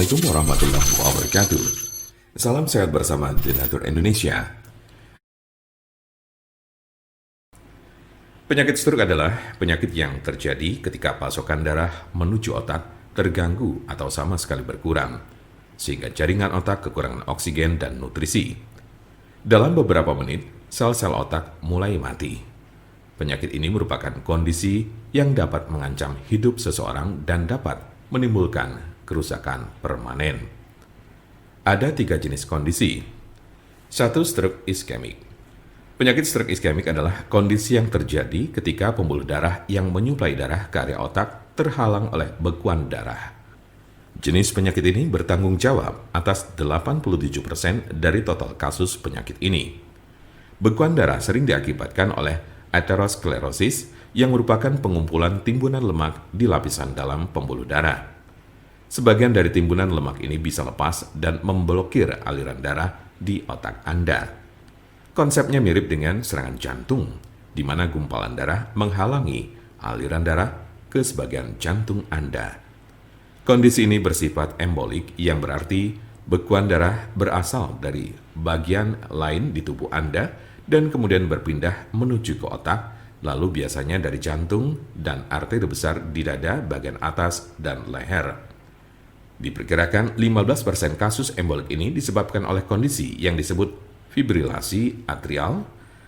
Assalamualaikum warahmatullahi wabarakatuh. Salam sehat bersama Denatur Indonesia. Penyakit stroke adalah penyakit yang terjadi ketika pasokan darah menuju otak terganggu atau sama sekali berkurang, sehingga jaringan otak kekurangan oksigen dan nutrisi. Dalam beberapa menit, sel-sel otak mulai mati. Penyakit ini merupakan kondisi yang dapat mengancam hidup seseorang dan dapat menimbulkan kerusakan permanen. Ada 3 jenis kondisi. 1. Stroke iskemik. Penyakit stroke iskemik adalah kondisi yang terjadi ketika pembuluh darah yang menyuplai darah ke area otak terhalang oleh bekuan darah. Jenis penyakit ini bertanggung jawab atas 87% dari total kasus penyakit ini. Bekuan darah sering diakibatkan oleh aterosklerosis yang merupakan pengumpulan timbunan lemak di lapisan dalam pembuluh darah. Sebagian dari timbunan lemak ini bisa lepas dan memblokir aliran darah di otak Anda. Konsepnya mirip dengan serangan jantung, di mana gumpalan darah menghalangi aliran darah ke sebagian jantung Anda. Kondisi ini bersifat embolik, yang berarti bekuan darah berasal dari bagian lain di tubuh Anda dan kemudian berpindah menuju ke otak, lalu biasanya dari jantung dan arteri besar di dada bagian atas dan leher. Diperkirakan 15% kasus embolik ini disebabkan oleh kondisi yang disebut fibrilasi atrial.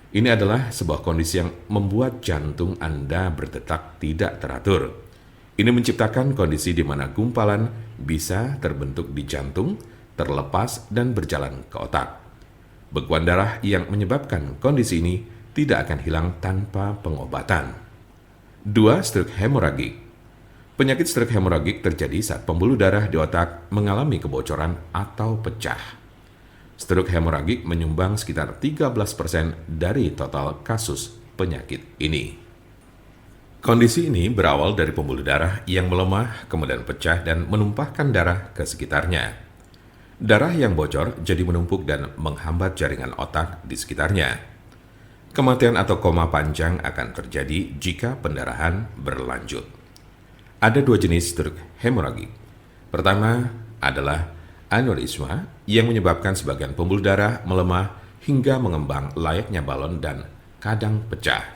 Ini adalah sebuah kondisi yang membuat jantung Anda berdetak tidak teratur. Ini menciptakan kondisi di mana gumpalan bisa terbentuk di jantung, terlepas dan berjalan ke otak. Bekuan darah yang menyebabkan kondisi ini tidak akan hilang tanpa pengobatan. 2. Stroke hemoragik. Penyakit stroke hemoragik terjadi saat pembuluh darah di otak mengalami kebocoran atau pecah. Stroke hemoragik menyumbang sekitar 13% dari total kasus penyakit ini. Kondisi ini berawal dari pembuluh darah yang melemah, kemudian pecah dan menumpahkan darah ke sekitarnya. Darah yang bocor jadi menumpuk dan menghambat jaringan otak di sekitarnya. Kematian atau koma panjang akan terjadi jika pendarahan berlanjut. Ada 2 jenis stroke hemoragik. Pertama adalah aneurisma yang menyebabkan sebagian pembuluh darah melemah hingga mengembang layaknya balon dan kadang pecah.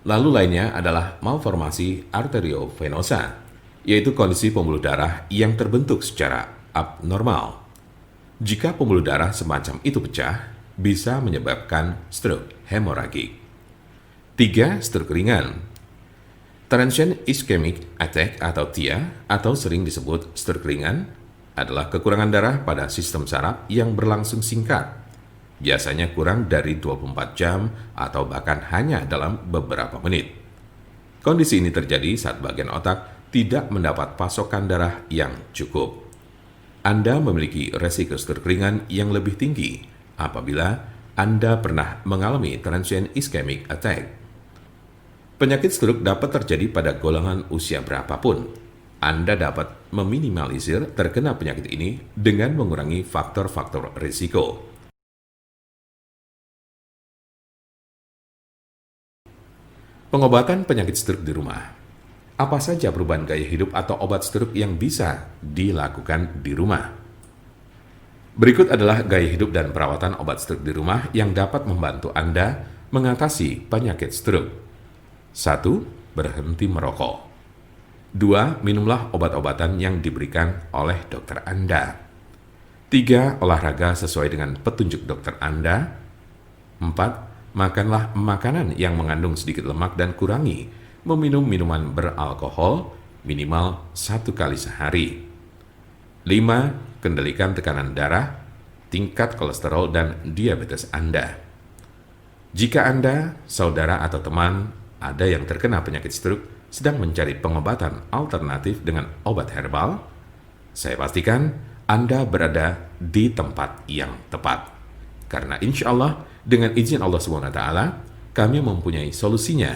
Lalu lainnya adalah malformasi arteriovenosa, yaitu kondisi pembuluh darah yang terbentuk secara abnormal. Jika pembuluh darah semacam itu pecah, bisa menyebabkan stroke hemoragik. 3. Stroke ringan. Transient ischemic attack atau TIA, atau sering disebut stroke ringan, adalah kekurangan darah pada sistem saraf yang berlangsung singkat, biasanya kurang dari 24 jam atau bahkan hanya dalam beberapa menit. Kondisi ini terjadi saat bagian otak tidak mendapat pasokan darah yang cukup. Anda memiliki resiko stroke ringan yang lebih tinggi apabila Anda pernah mengalami transient ischemic attack. Penyakit stroke dapat terjadi pada golongan usia berapapun. Anda dapat meminimalisir terkena penyakit ini dengan mengurangi faktor-faktor risiko. Pengobatan penyakit stroke di rumah. Apa saja perubahan gaya hidup atau obat stroke yang bisa dilakukan di rumah? Berikut adalah gaya hidup dan perawatan obat stroke di rumah yang dapat membantu Anda mengatasi penyakit stroke. 1. Berhenti merokok. 2. Minumlah obat-obatan yang diberikan oleh dokter Anda. 3. Olahraga sesuai dengan petunjuk dokter Anda. 4. Makanlah makanan yang mengandung sedikit lemak dan kurangi meminum minuman beralkohol minimal 1 kali sehari. 5. Kendalikan tekanan darah, tingkat kolesterol, dan diabetes Anda. Jika Anda, saudara, atau teman ada yang terkena penyakit stroke sedang mencari pengobatan alternatif dengan obat herbal, saya pastikan Anda berada di tempat yang tepat. Karena insya Allah, dengan izin Allah SWT, kami mempunyai solusinya.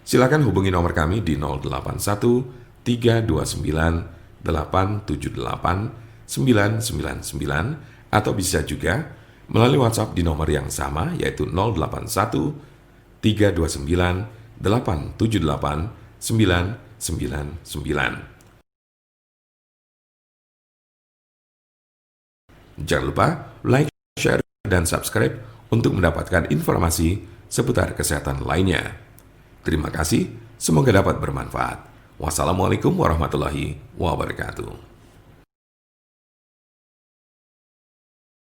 Silakan hubungi nomor kami di 081 329 878 999 atau bisa juga melalui WhatsApp di nomor yang sama, yaitu 081 329 878 999. Jangan lupa like, share, dan subscribe untuk mendapatkan informasi seputar kesehatan lainnya. Terima kasih, semoga dapat bermanfaat. Wassalamualaikum warahmatullahi wabarakatuh.